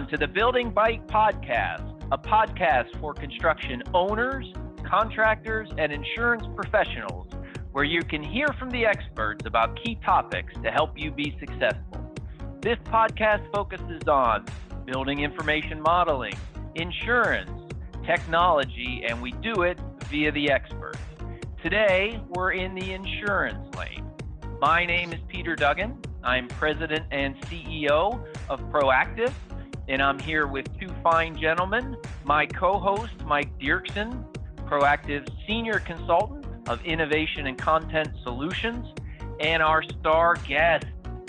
to the Building Bite Podcast, a podcast for construction owners, contractors, and insurance professionals, where you can hear from the experts about key topics to help you be successful. This podcast focuses on building information modeling, insurance, technology, and we do it via the experts. Today, we're in the insurance lane. My name is Peter Duggan. I'm President and CEO of Proactive, and I'm here with two fine gentlemen. My co-host, Mike Dirksen, Proactive's Senior Consultant of Innovation and Content Solutions, and our star guest,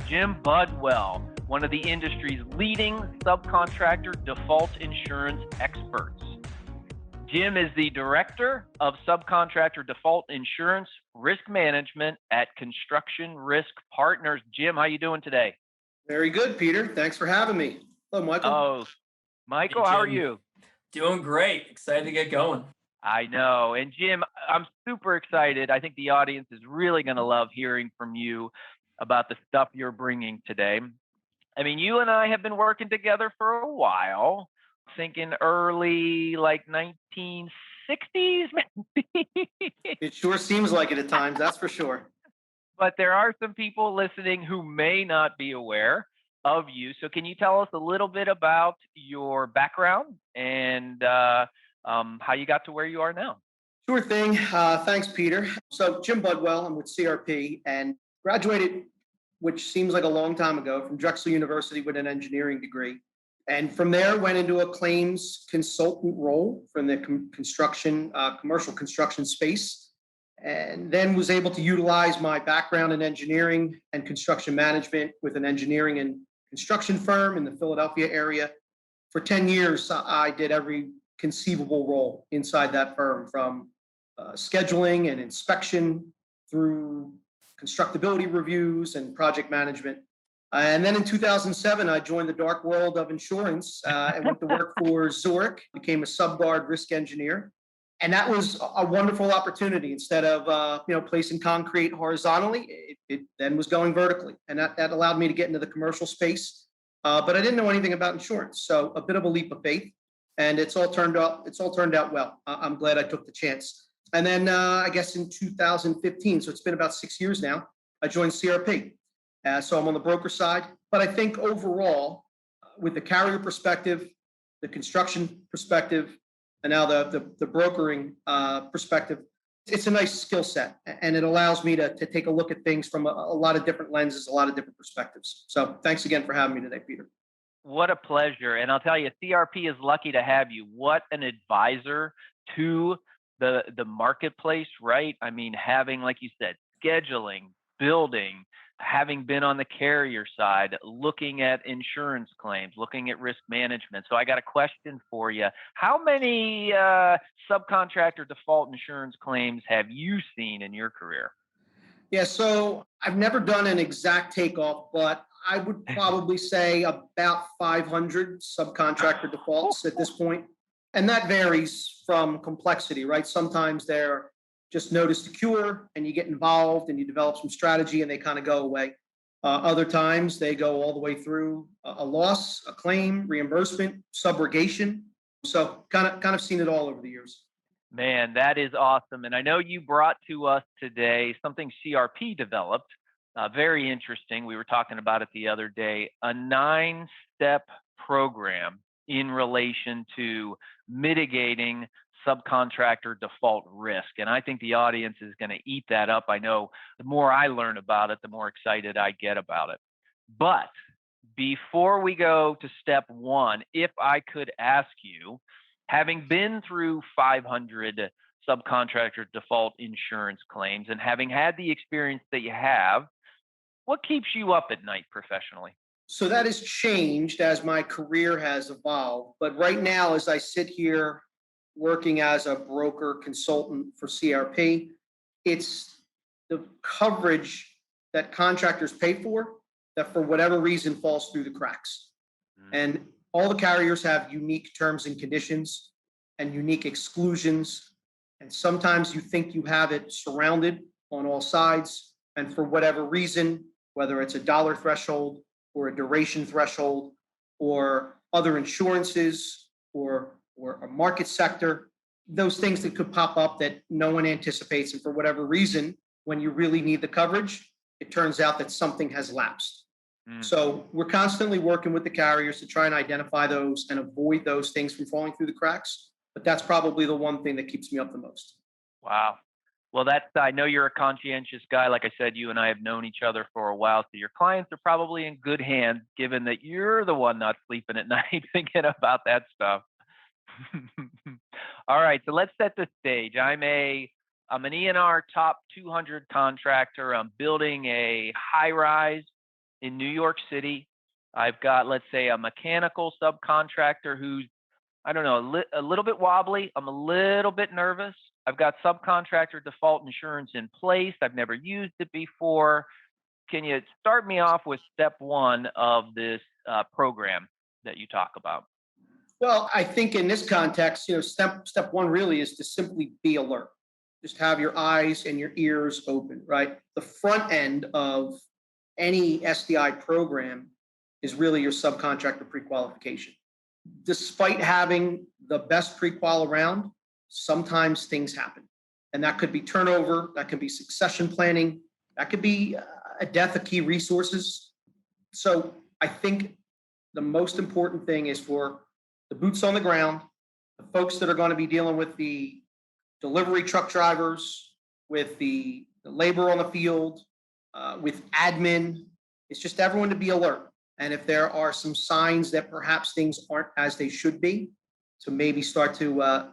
Jim Budwell, one of the industry's leading subcontractor default insurance experts. Jim is the Director of Subcontractor Default Insurance Risk Management at Construction Risk Partners. Jim, how you doing today? Very good, Peter. Thanks for having me. Hello, Michael. Oh, Michael, how are you? Doing great. Excited to get going. I know. And Jim, I'm super excited. I think the audience is really going to love hearing from you about the stuff you're bringing today. I mean, you and I have been working together for a while. Thinking early, like 1960s, maybe. It sure seems like it at times, that's for sure. But there are some people listening who may not be aware of you. So can you tell us a little bit about your background and how you got to where you are now? Sure thing. Thanks, Peter. So Jim Budwell, I'm with CRP and graduated, which seems like a long time ago, from Drexel University with an engineering degree. And from there, went into a claims consultant role from the commercial construction space, and then was able to utilize my background in engineering and construction management with an engineering and construction firm in the Philadelphia area. For 10 years, I did every conceivable role inside that firm, from scheduling and inspection through constructability reviews and project management. And then in 2007, I joined the dark world of insurance and went to work for Zurich, became a sub-guard risk engineer. And that was a wonderful opportunity. Instead of placing concrete horizontally, it then was going vertically. And that allowed me to get into the commercial space. But I didn't know anything about insurance. So a bit of a leap of faith. And it's all turned out well. I'm glad I took the chance. And then I guess in 2015, so it's been about 6 years now, I joined CRP. So I'm on the broker side, but I think overall, with the carrier perspective, the construction perspective, and now the brokering perspective, it's a nice skill set, and it allows me to take a look at things from a lot of different lenses, a lot of different perspectives. So thanks again for having me today, Peter. What a pleasure. And I'll tell you, CRP is lucky to have you. What an advisor to the marketplace, right? I mean, having, like you said, scheduling, building, having been on the carrier side, looking at insurance claims, looking at risk management. So I got a question for you. How many subcontractor default insurance claims have you seen in your career? Yeah, so I've never done an exact takeoff, but I would probably say about 500 subcontractor defaults at this point. And that varies from complexity, right? Sometimes they're just notice to cure, and you get involved and you develop some strategy and they kind of go away. Other times they go all the way through a loss, a claim, reimbursement, subrogation. So kind of seen it all over the years. Man, that is awesome. And I know you brought to us today something CRP developed, very interesting. We were talking about it the other day, a 9-step program in relation to mitigating subcontractor default risk. And I think the audience is going to eat that up. I know the more I learn about it, the more excited I get about it. But before we go to step one, if I could ask you, having been through 500 subcontractor default insurance claims and having had the experience that you have, what keeps you up at night professionally? So that has changed as my career has evolved. But right now, as I sit here working as a broker consultant for CRP, it's the coverage that contractors pay for that for whatever reason falls through the cracks. And all the carriers have unique terms and conditions and unique exclusions. And sometimes you think you have it surrounded on all sides. And for whatever reason, whether it's a dollar threshold or a duration threshold or other insurances or a market sector, those things that could pop up that no one anticipates. And for whatever reason, when you really need the coverage, it turns out that something has lapsed. So we're constantly working with the carriers to try and identify those and avoid those things from falling through the cracks. But that's probably the one thing that keeps me up the most. Wow. Well, I know you're a conscientious guy. Like I said, you and I have known each other for a while. So your clients are probably in good hands, given that you're the one not sleeping at night thinking about that stuff. All right. So let's set the stage. I'm an E&R top 200 contractor. I'm building a high rise in New York City. I've got, let's say, a mechanical subcontractor who's, I don't know, a little bit wobbly. I'm a little bit nervous. I've got subcontractor default insurance in place. I've never used it before. Can you start me off with step one of this program that you talk about? Well, I think in this context, step one really is to simply be alert. Just have your eyes and your ears open, right? The front end of any SDI program is really your subcontractor pre-qualification. Despite having the best pre-qual around, sometimes things happen. And that could be turnover, that could be succession planning, that could be a death of key resources. So I think the most important thing is for the boots on the ground, the folks that are going to be dealing with the delivery truck drivers, with the labor on the field, with admin. It's just everyone to be alert. And if there are some signs that perhaps things aren't as they should be, to maybe start to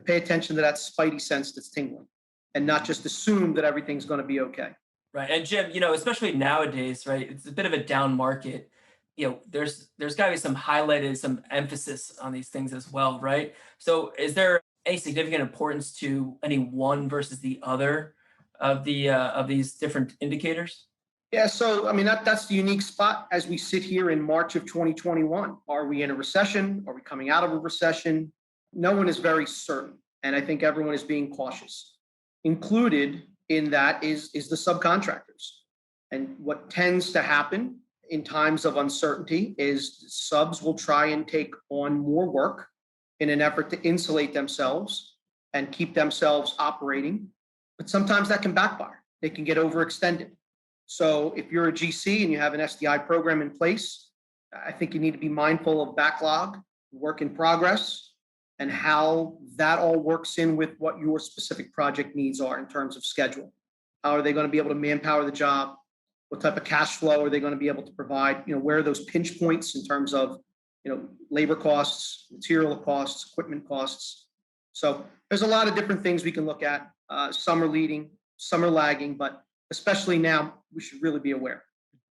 pay attention to that spidey sense that's tingling and not just assume that everything's going to be okay. Right. And Jim, especially nowadays, right, it's a bit of a down market. There's got to be some emphasis on these things as well, right? So is there any significant importance to any one versus the other of these different indicators? Yeah, so I mean that's the unique spot as we sit here in March of 2021. Are we in a recession? Are we coming out of a recession? No one is very certain, and I think everyone is being cautious. Included in that is the subcontractors. And what tends to happen in times of uncertainty is subs will try and take on more work in an effort to insulate themselves and keep themselves operating. But sometimes that can backfire. They can get overextended. So if you're a GC and you have an SDI program in place, I think you need to be mindful of backlog, work in progress, and how that all works in with what your specific project needs are in terms of schedule. How are they going to be able to manpower the job? What type of cash flow are they going to be able to provide? Where are those pinch points in terms of, labor costs, material costs, equipment costs? So there's a lot of different things we can look at. Some are leading, some are lagging, but especially now, we should really be aware.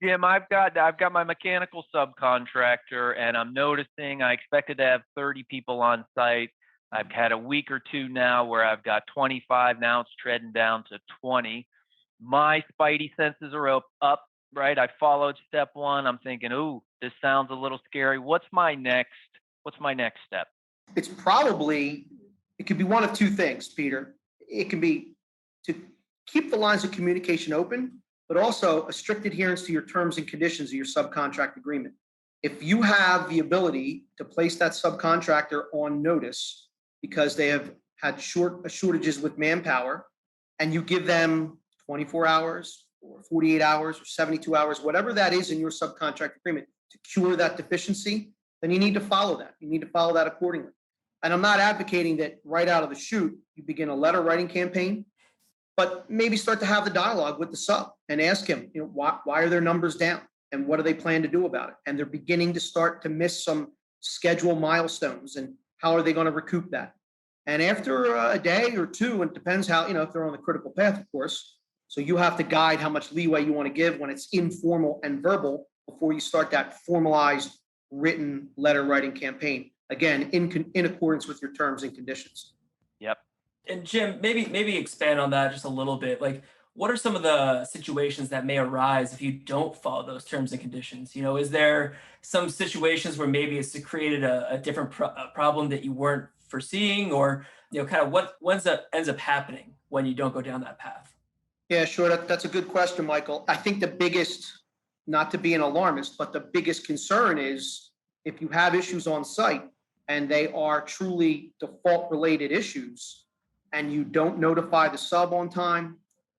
Jim, I've got my mechanical subcontractor, and I'm noticing I expected to have 30 people on site. I've had a week or two now where I've got 25. Now it's treading down to 20. My spidey senses are up, right? I followed step one. I'm thinking, ooh, this sounds a little scary. What's my next step? It could be one of two things, Peter. It can be to keep the lines of communication open, but also a strict adherence to your terms and conditions of your subcontract agreement. If you have the ability to place that subcontractor on notice because they have had shortages with manpower, and you give them 24 hours or 48 hours or 72 hours, whatever that is in your subcontract agreement to cure that deficiency, then you need to follow that. You need to follow that accordingly. And I'm not advocating that right out of the chute, you begin a letter writing campaign, but maybe start to have the dialogue with the sub and ask him, why are their numbers down and what do they plan to do about it? And they're beginning to start to miss some schedule milestones, and how are they going to recoup that? And after a day or two, and it depends how, if they're on the critical path, of course. So you have to guide how much leeway you want to give when it's informal and verbal before you start that formalized written letter writing campaign. Again, in accordance with your terms and conditions. Yep. And Jim, maybe expand on that just a little bit. Like, what are some of the situations that may arise if you don't follow those terms and conditions? Is there some situations where maybe it's created a different problem that you weren't foreseeing, or kind of what ends up happening when you don't go down that path? Yeah, sure. That's a good question, Michael. I think the biggest, not to be an alarmist, but the biggest concern is if you have issues on site and they are truly default related issues and you don't notify the sub on time,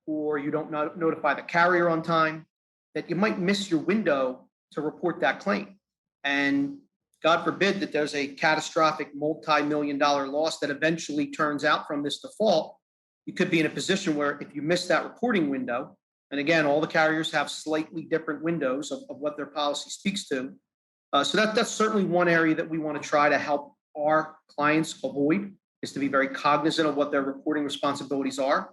or you don't notify the carrier on time, that you might miss your window to report that claim. And God forbid that there's a catastrophic multi-million-dollar loss that eventually turns out from this default. You could be in a position where if you miss that reporting window, and again, all the carriers have slightly different windows of what their policy speaks to. So that's certainly one area that we want to try to help our clients avoid, is to be very cognizant of what their reporting responsibilities are.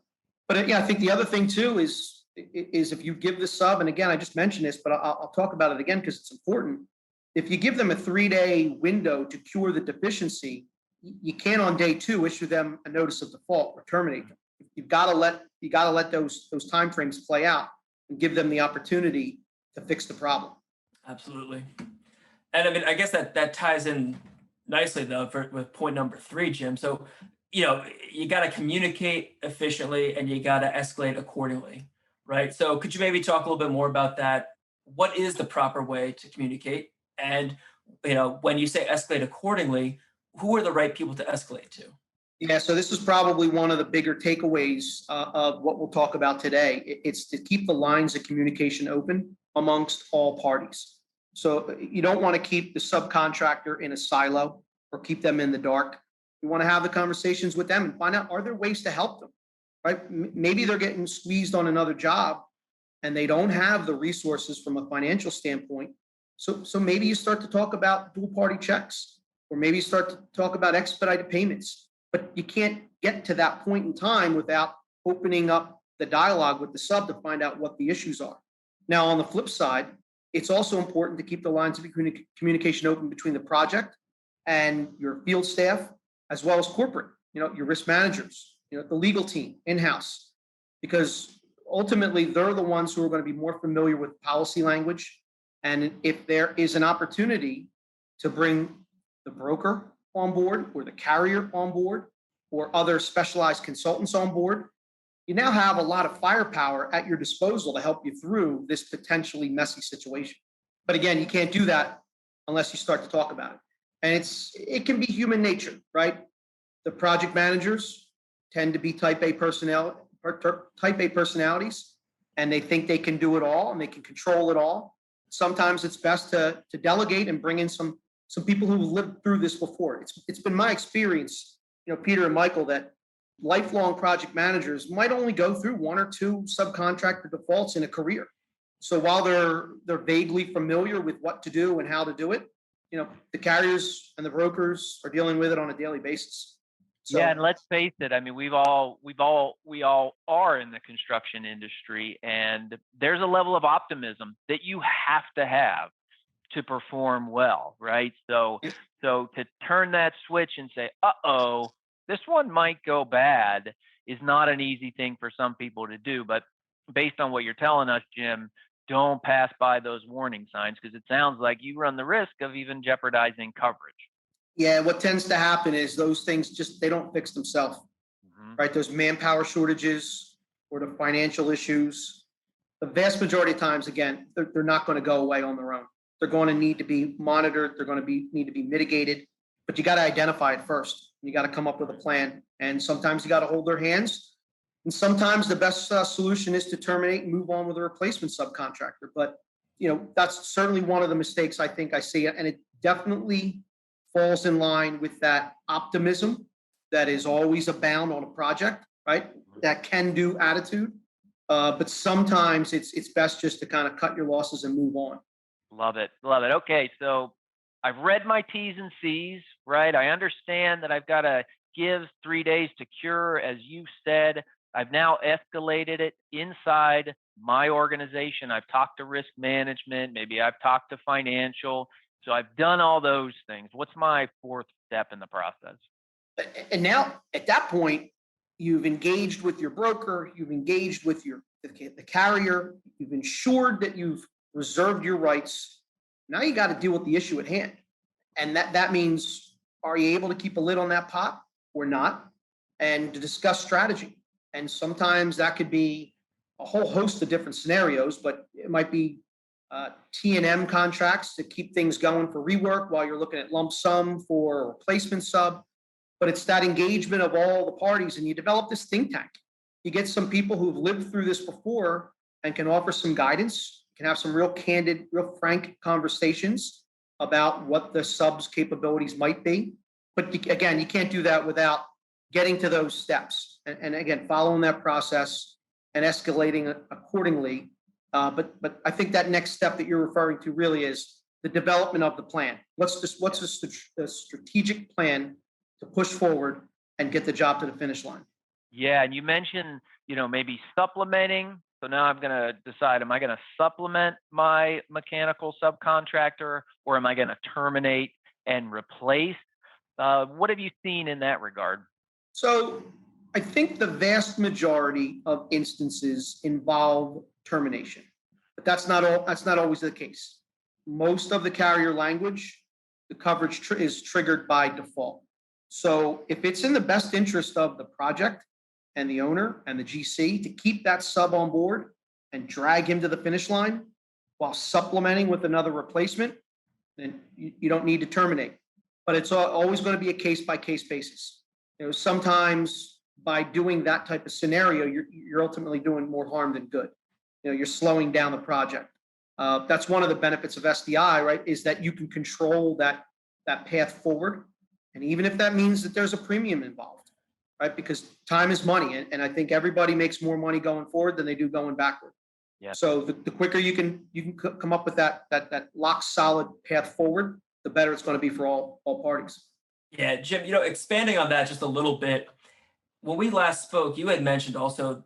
But yeah, I think the other thing too is if you give the sub, and again, I just mentioned this, but I'll talk about it again because it's important. If you give them a 3-day window to cure the deficiency, you can't on day 2 issue them a notice of default or terminate them. You've got to let those timeframes play out and give them the opportunity to fix the problem. Absolutely. And I mean, I guess that ties in nicely though with point number 3, Jim. So, you got to communicate efficiently and you got to escalate accordingly, right? So could you maybe talk a little bit more about that? What is the proper way to communicate? And, when you say escalate accordingly, who are the right people to escalate to? Yeah, so this is probably one of the bigger takeaways of what we'll talk about today. It's to keep the lines of communication open amongst all parties. So you don't want to keep the subcontractor in a silo or keep them in the dark. You want to have the conversations with them and find out, are there ways to help them, right? Maybe they're getting squeezed on another job and they don't have the resources from a financial standpoint. So maybe you start to talk about dual party checks, or maybe you start to talk about expedited payments, but you can't get to that point in time without opening up the dialogue with the sub to find out what the issues are. Now, on the flip side, it's also important to keep the lines of communication open between the project and your field staff, as well as corporate, your risk managers, the legal team in-house, because ultimately they're the ones who are going to be more familiar with policy language. And if there is an opportunity to bring the broker on board or the carrier on board or other specialized consultants on board, you now have a lot of firepower at your disposal to help you through this potentially messy situation. But again, you can't do that unless you start to talk about it. And it can be human nature, right? The project managers tend to be type A personalities, and they think they can do it all and they can control it all. Sometimes it's best to delegate and bring in some people who have lived through this before. It's been my experience, Peter and Michael, that lifelong project managers might only go through 1 or 2 subcontractor defaults in a career. So while they're vaguely familiar with what to do and how to do it, the carriers and the brokers are dealing with it on a daily basis. So, yeah, and let's face it. I mean, we all are in the construction industry, and there's a level of optimism that you have to perform well, right? So to turn that switch and say, "Uh-oh, this one might go bad," is not an easy thing for some people to do. But based on what you're telling us, Jim, don't pass by those warning signs, because it sounds like you run the risk of even jeopardizing coverage. Yeah, what tends to happen is those things they don't fix themselves, right? Those manpower shortages or the financial issues, the vast majority of times, again, they're not going to go away on their own. They're going to need to be monitored. They're going to need to be mitigated, but you got to identify it first. You got to come up with a plan. And sometimes you got to hold their hands. And sometimes the best solution is to terminate and move on with a replacement subcontractor. But, that's certainly one of the mistakes I think I see. And it definitely falls in line with that optimism that is always abound on a project, right? That can-do attitude. But sometimes it's best just to kind of cut your losses and move on. Love it. Okay, so I've read my T's and C's, right? I understand that I've got to give 3 days to cure, as you said. I've now escalated it inside my organization. I've talked to risk management. Maybe I've talked to financial. So I've done all those things. What's my 4th step in the process? And now at that point, you've engaged with your broker, you've engaged with the carrier, you've ensured that you've reserved your rights. Now you got to deal with the issue at hand. And that means, are you able to keep a lid on that pot or not? And to discuss strategy. And sometimes that could be a whole host of different scenarios, but it might be T&M contracts to keep things going for rework while you're looking at lump sum for a replacement sub. But it's that engagement of all the parties, and you develop this think tank. You get some people who've lived through this before and can offer some guidance, can have some real candid, real frank conversations about what the sub's capabilities might be. But again, you can't do that without getting to those steps and again, following that process and escalating accordingly. But I think that next step that you're referring to really is the development of the plan. What's the strategic plan to push forward and get the job to the finish line? Yeah, and you mentioned, maybe supplementing. So now I'm going to decide, am I going to supplement my mechanical subcontractor, or am I going to terminate and replace? What have you seen in that regard? So I think the vast majority of instances involve termination, but that's not always the case. Most of the carrier language, the coverage is triggered by default. So if it's in the best interest of the project and the owner and the GC to keep that sub on board and drag him to the finish line while supplementing with another replacement, then you don't need to terminate. But it's always going to be a case-by-case basis. Sometimes by doing that type of scenario, you're ultimately doing more harm than good. You're slowing down the project. That's one of the benefits of SDI, right? Is that you can control that path forward, and even if that means that there's a premium involved, right? Because time is money, and I think everybody makes more money going forward than they do going backward. Yeah. So the quicker you can come up with that lock solid path forward, the better it's going to be for all parties. Yeah, Jim, expanding on that just a little bit, when we last spoke, you had mentioned also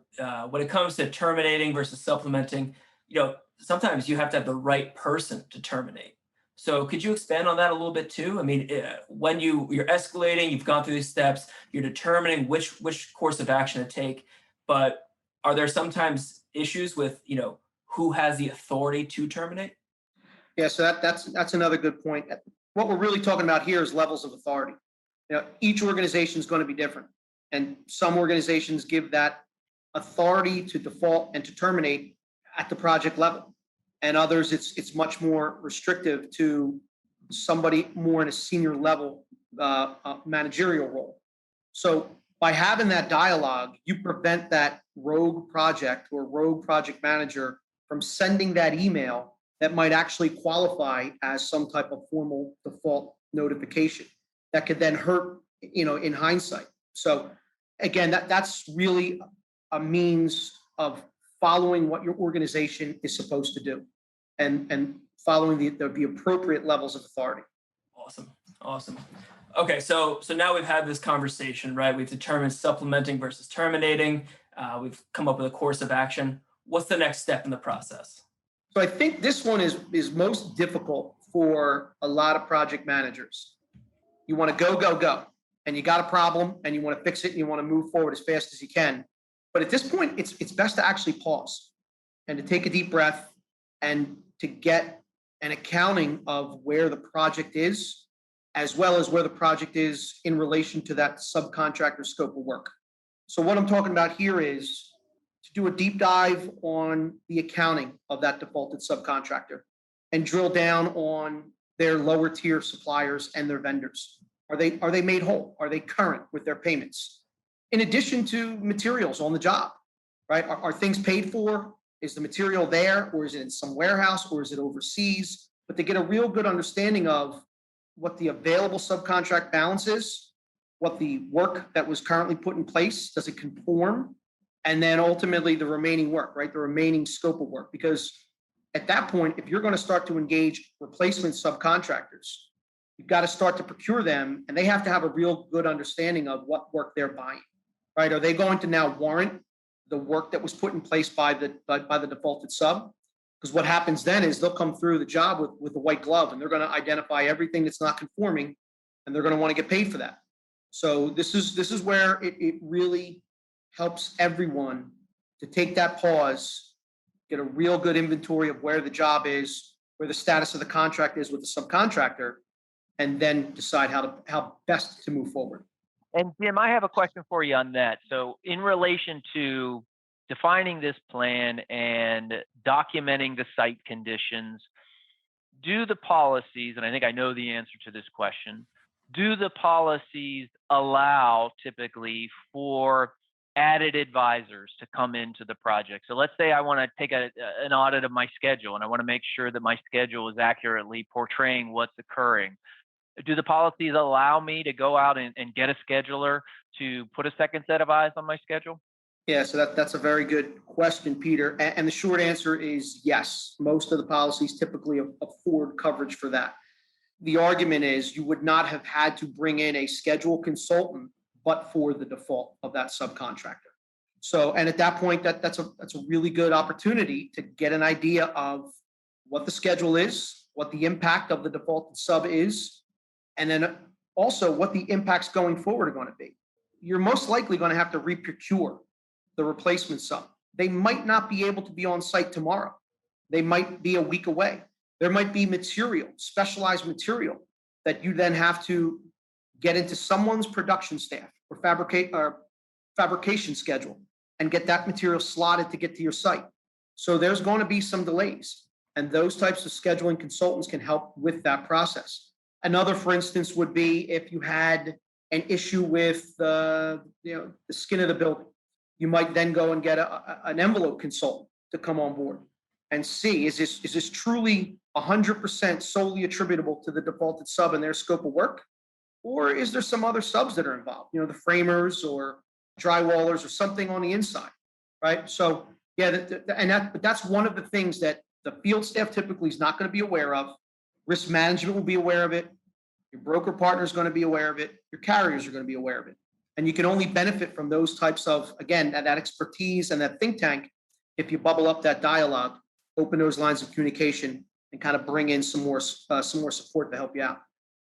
when it comes to terminating versus supplementing, sometimes you have to have the right person to terminate. So could you expand on that a little bit too? I mean, when you're escalating, you've gone through these steps, you're determining which course of action to take, but are there sometimes issues with, who has the authority to terminate? Yeah, so that's another good point. What we're really talking about here is levels of authority. Each organization is going to be different, and some organizations give that authority to default and to terminate at the project level, and others it's much more restrictive to somebody more in a senior level managerial role. So by having that dialogue, you prevent that rogue project or rogue project manager from sending that email that might actually qualify as some type of formal default notification that could then hurt, in hindsight. So again, that's really a means of following what your organization is supposed to do and following the appropriate levels of authority. Awesome. Okay, so now we've had this conversation, right? We've determined supplementing versus terminating. We've come up with a course of action. What's the next step in the process? So I think this one is most difficult for a lot of project managers. You want to go, and you got a problem and you want to fix it and you want to move forward as fast as you can. But at this point, it's best to actually pause and to take a deep breath and to get an accounting of where the project is, as well as where the project is in relation to that subcontractor scope of work. So what I'm talking about here is to do a deep dive on the accounting of that defaulted subcontractor and drill down on their lower tier suppliers and their vendors. Are they made whole? Are they current with their payments? In addition to materials on the job, right? Are things paid for? Is the material there, or is it in some warehouse, or is it overseas? But to get a real good understanding of what the available subcontract balance is, what the work that was currently put in place, does it conform? And then ultimately the remaining work, right? The remaining scope of work. Because at that point, if you're going to start to engage replacement subcontractors, you've got to start to procure them, and they have to have a real good understanding of what work they're buying, right? Are they going to now warrant the work that was put in place by the defaulted sub? Because what happens then is they'll come through the job with a white glove, and they're going to identify everything that's not conforming, and they're going to want to get paid for that. So this is where it really helps everyone to take that pause, get a real good inventory of where the job is, where the status of the contract is with the subcontractor, and then decide how best to move forward. And Jim, I have a question for you on that. So in relation to defining this plan and documenting the site conditions, do the policies, and I think I know the answer to this question, do the policies allow typically for added advisors to come into the project? So let's say I want to take an audit of my schedule and I want to make sure that my schedule is accurately portraying what's occurring. Do the policies allow me to go out and get a scheduler to put a second set of eyes on my schedule? Yeah, so that's a very good question, Peter. And the short answer is yes. Most of the policies typically afford coverage for that. The argument is you would not have had to bring in a schedule consultant but for the default of that subcontractor. So, and at that point, that's a really good opportunity to get an idea of what the schedule is, what the impact of the defaulted sub is, and then also what the impacts going forward are going to be. You're most likely going to have to reprocure the replacement sub. They might not be able to be on site tomorrow. They might be a week away. There might be material, specialized material that you then have to get into someone's production staff or fabrication schedule and get that material slotted to get to your site. So there's going to be some delays, and those types of scheduling consultants can help with that process. Another, for instance, would be if you had an issue with the skin of the building. You might then go and get an envelope consultant to come on board and see, is this truly 100% solely attributable to the defaulted sub and their scope of work? Or is there some other subs that are involved, the framers or drywallers or something on the inside, right? So yeah, but that's one of the things that the field staff typically is not going to be aware of. Risk management will be aware of it. Your broker partner is going to be aware of it. Your carriers are going to be aware of it. And you can only benefit from those types of, again, that expertise and that think tank if you bubble up that dialogue, open those lines of communication, and kind of bring in some more support to help you out.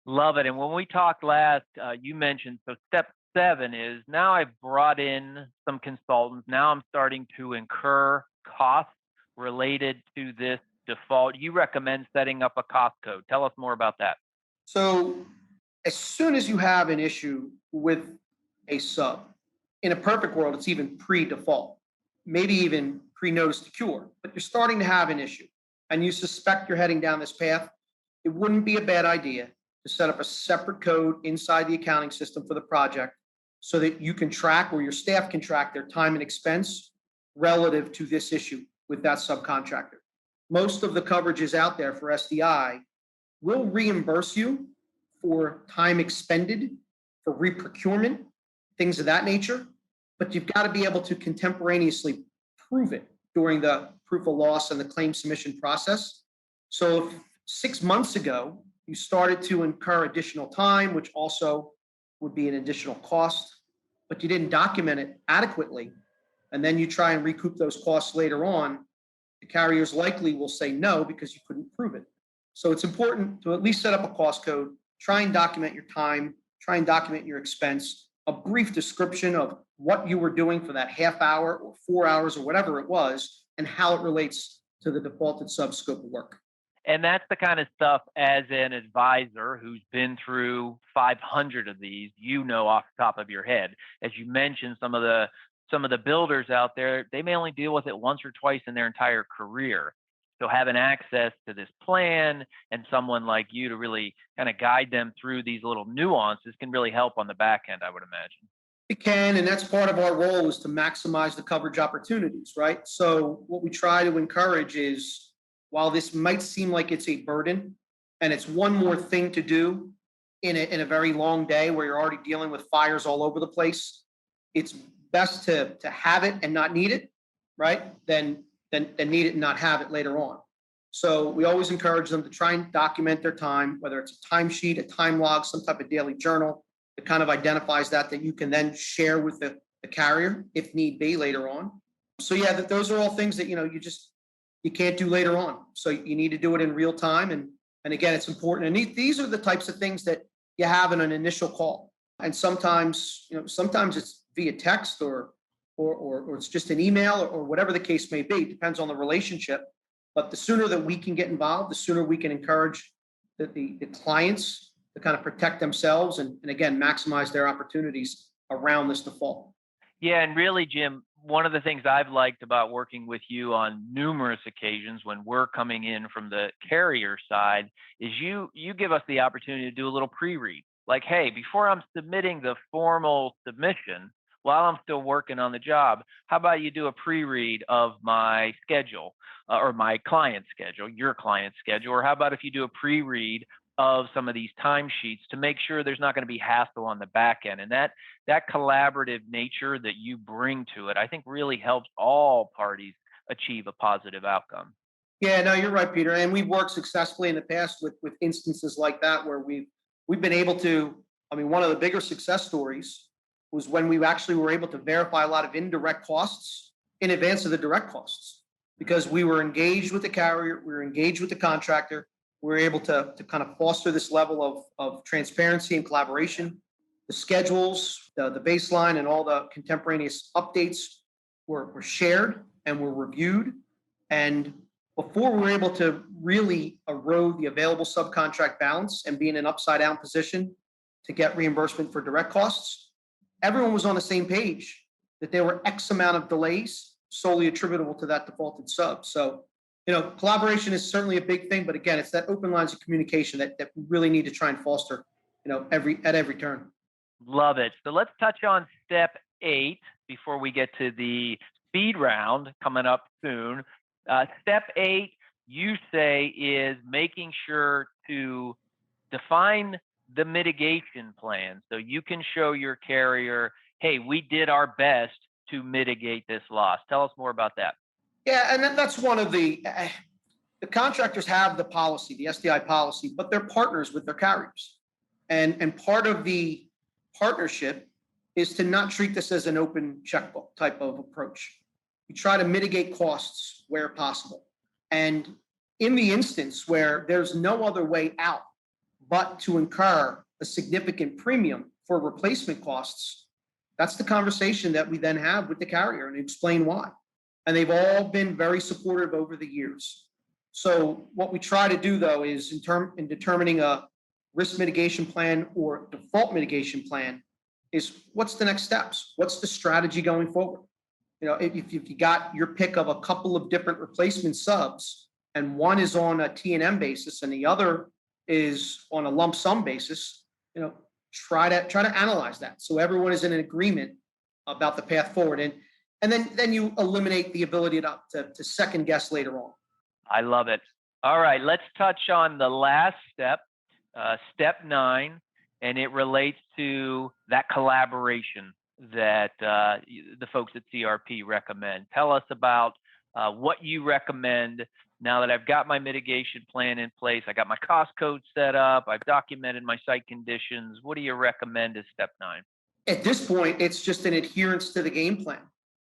Love it. And when we talked last, you mentioned, so step 7 is now I've brought in some consultants. Now I'm starting to incur costs related to this default. You recommend setting up a cost code. Tell us more about that. So as soon as you have an issue with a sub, in a perfect world, it's even pre-default, maybe even pre-notice to cure, but you're starting to have an issue and you suspect you're heading down this path, it wouldn't be a bad idea to set up a separate code inside the accounting system for the project so that you can track, or your staff can track, their time and expense relative to this issue with that subcontractor. Most of the coverages out there for SDI will reimburse you for time expended, for reprocurement, things of that nature, but you've got to be able to contemporaneously prove it during the proof of loss and the claim submission process. So if 6 months ago, you started to incur additional time, which also would be an additional cost, but you didn't document it adequately, and then you try and recoup those costs later on, the carriers likely will say no because you couldn't prove it. So it's important to at least set up a cost code, try and document your time, try and document your expense, a brief description of what you were doing for that half hour or 4 hours or whatever it was, and how it relates to the defaulted sub scope of work. And that's the kind of stuff, as an advisor who's been through 500 of these, off the top of your head. As you mentioned, some of the builders out there, they may only deal with it once or twice in their entire career. So having access to this plan and someone like you to really kind of guide them through these little nuances can really help on the back end, I would imagine. It can, and that's part of our role, is to maximize the coverage opportunities, right? So what we try to encourage is, while this might seem like it's a burden and it's one more thing to do in a very long day where you're already dealing with fires all over the place, it's best to have it and not need it, right? Than need it and not have it later on. So we always encourage them to try and document their time, whether it's a timesheet, a time log, some type of daily journal that kind of identifies that you can then share with the carrier if need be later on. So yeah, those are all things that you can't do later on. So you need to do it in real time. And again, it's important. And these are the types of things that you have in an initial call. And sometimes it's via text or it's just an email or whatever the case may be. It depends on the relationship. But the sooner that we can get involved, the sooner we can encourage the clients to kind of protect themselves and again, maximize their opportunities around this default. Yeah, and really, Jim, one of the things I've liked about working with you on numerous occasions when we're coming in from the carrier side is you give us the opportunity to do a little pre-read. Like, hey, before I'm submitting the formal submission, while I'm still working on the job, how about you do a pre-read of my schedule or my client's schedule, your client's schedule, or how about if you do a pre-read of some of these timesheets to make sure there's not going to be hassle on the back end. And that collaborative nature that you bring to it, I think really helps all parties achieve a positive outcome. Yeah, no, you're right, Peter. And we've worked successfully in the past with instances like that where we've been able to, I mean, one of the bigger success stories was when we actually were able to verify a lot of indirect costs in advance of the direct costs because we were engaged with the carrier, we were engaged with the contractor. We were able to kind of foster this level of transparency and collaboration. The schedules, the baseline, and all the contemporaneous updates were shared and were reviewed. And before we were able to really erode the available subcontract balance and be in an upside down position to get reimbursement for direct costs, everyone was on the same page that there were X amount of delays solely attributable to that defaulted sub. So, collaboration is certainly a big thing, but again, it's that open lines of communication that we really need to try and foster, at every turn. Love it. So let's touch on step 8 before we get to the speed round coming up soon. Step 8, you say, is making sure to define the mitigation plan so you can show your carrier, hey, we did our best to mitigate this loss. Tell us more about that. Yeah, and that's one of the contractors have the policy, the SDI policy, but they're partners with their carriers. And part of the partnership is to not treat this as an open checkbook type of approach. You try to mitigate costs where possible. And in the instance where there's no other way out but to incur a significant premium for replacement costs, that's the conversation that we then have with the carrier and explain why. And they've all been very supportive over the years. So what we try to do, though, is in determining a risk mitigation plan or default mitigation plan is what's the next steps? What's the strategy going forward? If you got your pick of a couple of different replacement subs and one is on a T&M basis and the other is on a lump sum basis, try to analyze that so everyone is in an agreement about the path forward. And then you eliminate the ability to second guess later on. I love it. All right, let's touch on the last step, step 9, and it relates to that collaboration that the folks at CRP recommend. Tell us about what you recommend now that I've got my mitigation plan in place. I got my cost code set up. I've documented my site conditions. What do you recommend as step 9? At this point, it's just an adherence to the game plan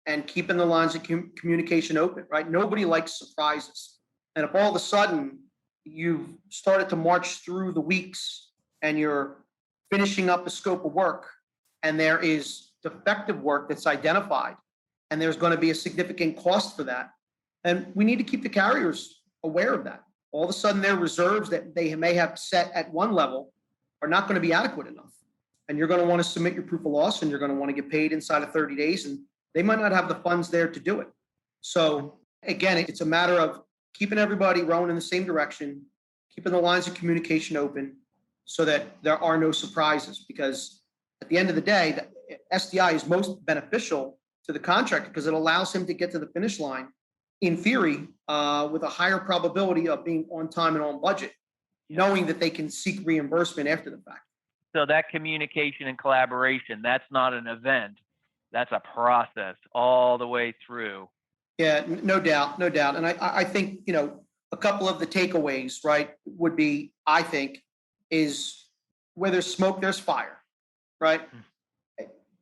and keeping the lines of communication open, right? Nobody likes surprises. And if all of a sudden you've started to march through the weeks and you're finishing up a scope of work and there is defective work that's identified and there's going to be a significant cost for that, and we need to keep the carriers aware of that. All of a sudden their reserves that they may have set at one level are not going to be adequate enough. And you're going to want to submit your proof of loss and you're going to want to get paid inside of 30 days. And they might not have the funds there to do it. So again, it's a matter of keeping everybody rowing in the same direction, keeping the lines of communication open so that there are no surprises. Because at the end of the day, the SDI is most beneficial to the contractor because it allows him to get to the finish line, in theory, with a higher probability of being on time and on budget, knowing that they can seek reimbursement after the fact. So that communication and collaboration, that's not an event. That's a process all the way through. Yeah, no doubt. And I think, a couple of the takeaways, right, would be, I think, is where there's smoke, there's fire, right?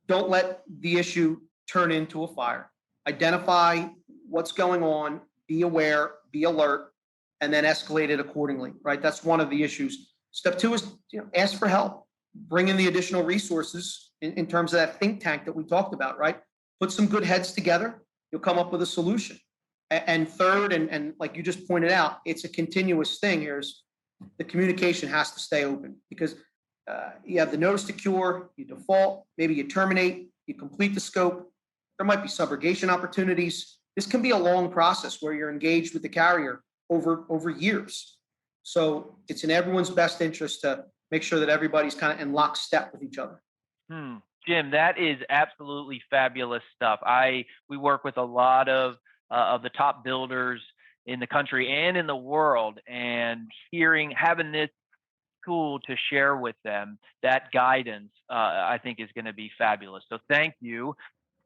Don't let the issue turn into a fire. Identify what's going on, be aware, be alert, and then escalate it accordingly, right? That's one of the issues. Step 2 is, ask for help. Bring in the additional resources in terms of that think tank that we talked about, right? Put some good heads together. You'll come up with a solution. And third, and like you just pointed out, it's a continuous thing. Here's the communication has to stay open because you have the notice to cure, you default, maybe you terminate, you complete the scope. There might be subrogation opportunities. This can be a long process where you're engaged with the carrier over years. So it's in everyone's best interest to make sure that everybody's kind of in lockstep with each other. Jim, that is absolutely fabulous stuff. We work with a lot of the top builders in the country and in the world, and having this tool to share with them, that guidance, I think is going to be fabulous. So thank you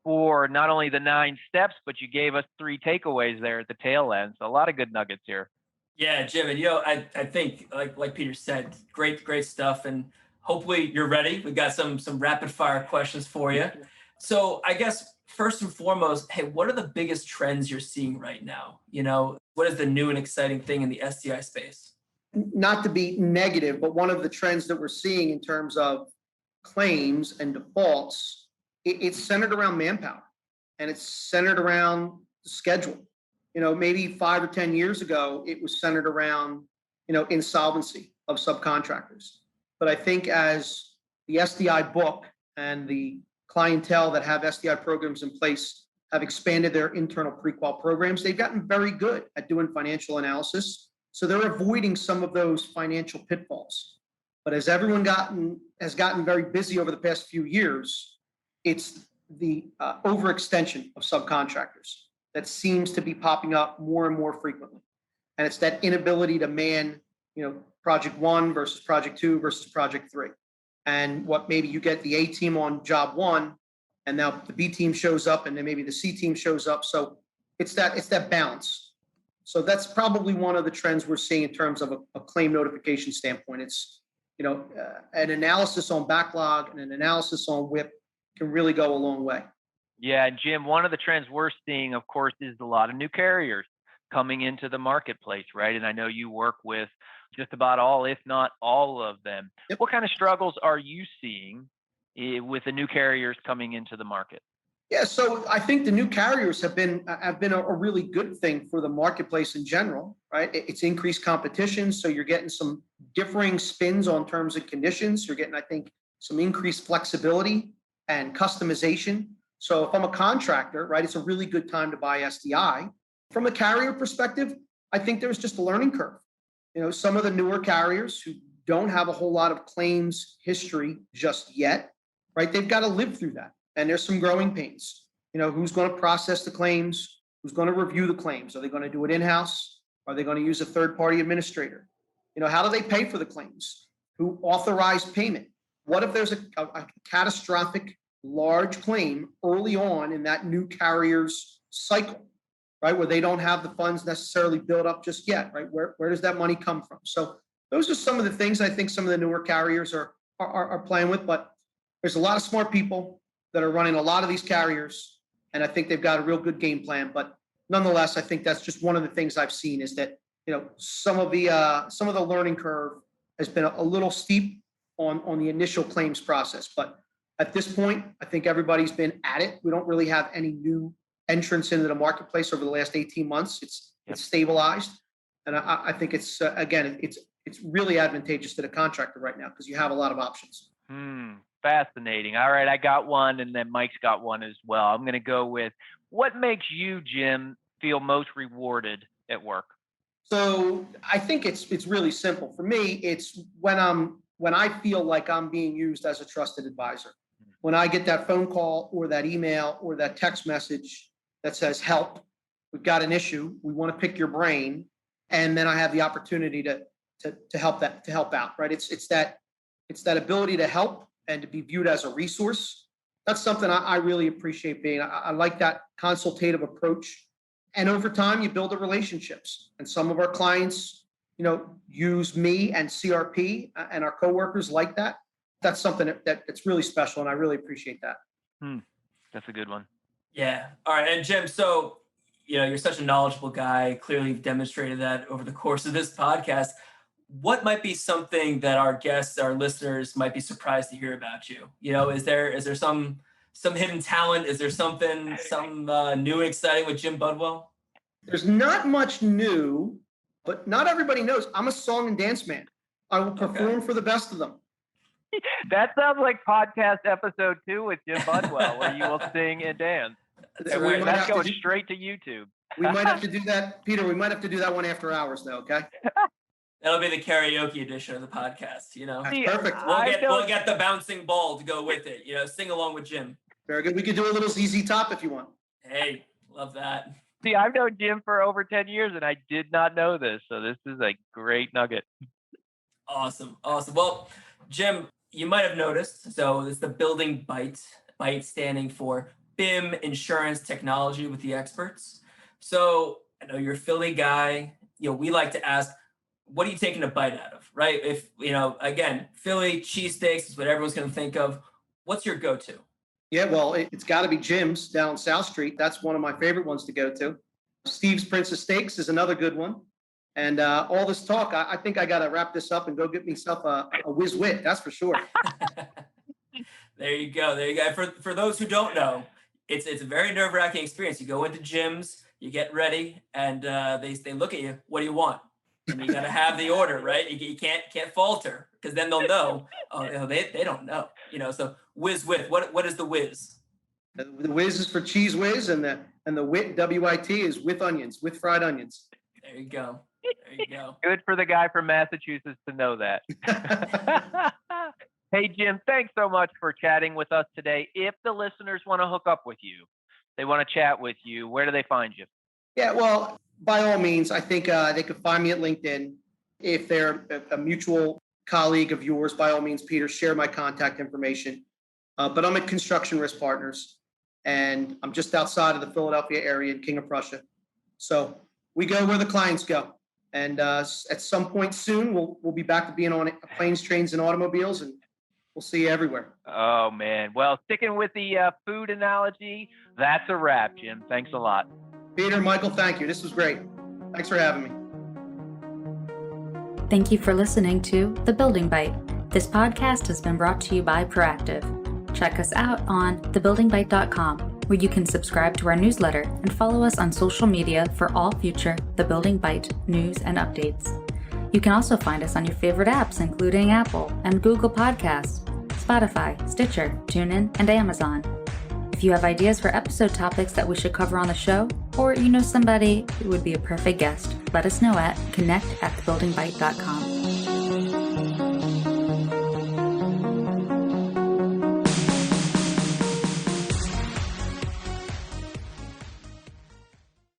for not only the 9 steps, but you gave us 3 takeaways there at the tail end. So a lot of good nuggets here. Yeah, Jim, and I think like Peter said, great stuff, and hopefully you're ready. We've got some rapid fire questions for you. So I guess first and foremost, hey, what are the biggest trends you're seeing right now? What is the new and exciting thing in the SDI space? Not to be negative, but one of the trends that we're seeing in terms of claims and defaults, it's centered around manpower, and it's centered around the schedule. Maybe 5 or 10 years ago, it was centered around, insolvency of subcontractors. But I think as the SDI book and the clientele that have SDI programs in place have expanded their internal pre-qual programs, they've gotten very good at doing financial analysis. So they're avoiding some of those financial pitfalls. But as everyone has gotten very busy over the past few years, it's the overextension of subcontractors that seems to be popping up more and more frequently. And it's that inability to man, project 1 versus project 2 versus project 3. And what maybe you get the A team on job 1, and now the B team shows up, and then maybe the C team shows up. So it's that balance. So that's probably one of the trends we're seeing in terms of a claim notification standpoint. It's, an analysis on backlog and an analysis on WIP can really go a long way. Yeah, and Jim, one of the trends we're seeing, of course, is a lot of new carriers coming into the marketplace, right? And I know you work with just about all, if not all of them. Yep. What kind of struggles are you seeing with the new carriers coming into the market? Yeah, so I think the new carriers have been a really good thing for the marketplace in general, right? It's increased competition, so you're getting some differing spins on terms and conditions. You're getting, I think, some increased flexibility and customization. So if I'm a contractor, right, it's a really good time to buy SDI. From a carrier perspective, I think there's just a learning curve. Some of the newer carriers who don't have a whole lot of claims history just yet, right, they've got to live through that. And there's some growing pains. Who's going to process the claims? Who's going to review the claims? Are they going to do it in-house? Are they going to use a third-party administrator? How do they pay for the claims? Who authorized payment? What if there's a catastrophic large claim early on in that new carrier's cycle, right? Where they don't have the funds necessarily built up just yet, right? Where does that money come from? So those are some of the things I think some of the newer carriers are playing with, but there's a lot of smart people that are running a lot of these carriers, and I think they've got a real good game plan. But nonetheless, I think that's just one of the things I've seen is that some of the learning curve has been a little steep on the initial claims process. But at this point, I think everybody's been at it. We don't really have any new entrants into the marketplace over the last 18 months. It's stabilized, and I think it's it's really advantageous to the contractor right now because you have a lot of options. Fascinating. All right, I got one, and then Mike's got one as well. I'm going to go with what makes you, Jim, feel most rewarded at work? So I think it's really simple. For me, it's when I feel like I'm being used as a trusted advisor. When I get that phone call or that email or that text message that says, help, we've got an issue, we want to pick your brain, and then I have the opportunity to help out, right? It's that ability to help and to be viewed as a resource. That's something I really appreciate being. I like that consultative approach. And over time, you build the relationships. And some of our clients, use me and CRP and our coworkers like that. That's something that's really special, and I really appreciate that. That's a good one. Yeah. All right. And Jim, so, you're such a knowledgeable guy. Clearly, you've demonstrated that over the course of this podcast. What might be something that our guests, our listeners might be surprised to hear about you? Is there some hidden talent? Is there some new and exciting with Jim Budwell? There's not much new, but not everybody knows I'm a song and dance man. I will perform for the best of them. That sounds like podcast episode 2 with Jim Budwell, where you will sing and dance. That's We right. might That's have to going do- straight to YouTube. We might have to do that, Peter. We might have to do that one after hours, though. Okay. That'll be the karaoke edition of the podcast. That's See, perfect. We'll get the bouncing ball to go with it. Sing along with Jim. Very good. We could do a little ZZ Top if you want. Hey, love that. See, I've known Jim for over 10 years and I did not know this. So this is a great nugget. Awesome. Well, Jim, you might have noticed. So it's the Building Bite. Bite standing for BIM Insurance Technology with the Experts. So I know you're a Philly guy. We like to ask, what are you taking a bite out of, right? If, again, Philly cheesesteaks is what everyone's going to think of. What's your go-to? Yeah, well, it's got to be Jim's down South Street. That's one of my favorite ones to go to. Steve's Princess Steaks is another good one. And all this talk, I think I got to wrap this up and go get myself a whiz wit. That's for sure. There you go. For those who don't know, it's a very nerve-wracking experience. You go into gyms, you get ready, and they look at you. What do you want? And you got to have the order, right? You can't falter, because then they'll know. Oh, they don't know. So whiz with. What is the whiz? The whiz is for cheese whiz, and the wit, WIT, is with onions, with fried onions. There you go. Good for the guy from Massachusetts to know that. Hey, Jim, thanks so much for chatting with us today. If the listeners want to hook up with you, they want to chat with you, where do they find you? Yeah, well, by all means, I think they could find me at LinkedIn. If they're a mutual colleague of yours, by all means, Peter, share my contact information. But I'm at Construction Risk Partners, and I'm just outside of the Philadelphia area in King of Prussia. So we go where the clients go. And at some point soon, we'll be back to being on planes, trains, and automobiles, and we'll see you everywhere. Oh, man. Well, sticking with the food analogy, that's a wrap, Jim. Thanks a lot. Peter, Michael, thank you. This was great. Thanks for having me. Thank you for listening to The Building Bite. This podcast has been brought to you by Proactive. Check us out on thebuildingbite.com, where you can subscribe to our newsletter and follow us on social media for all future The Building Bite news and updates. You can also find us on your favorite apps, including Apple and Google Podcasts, Spotify, Stitcher, TuneIn, and Amazon. If you have ideas for episode topics that we should cover on the show, or you know somebody who would be a perfect guest, let us know at connect@thebuildingbite.com.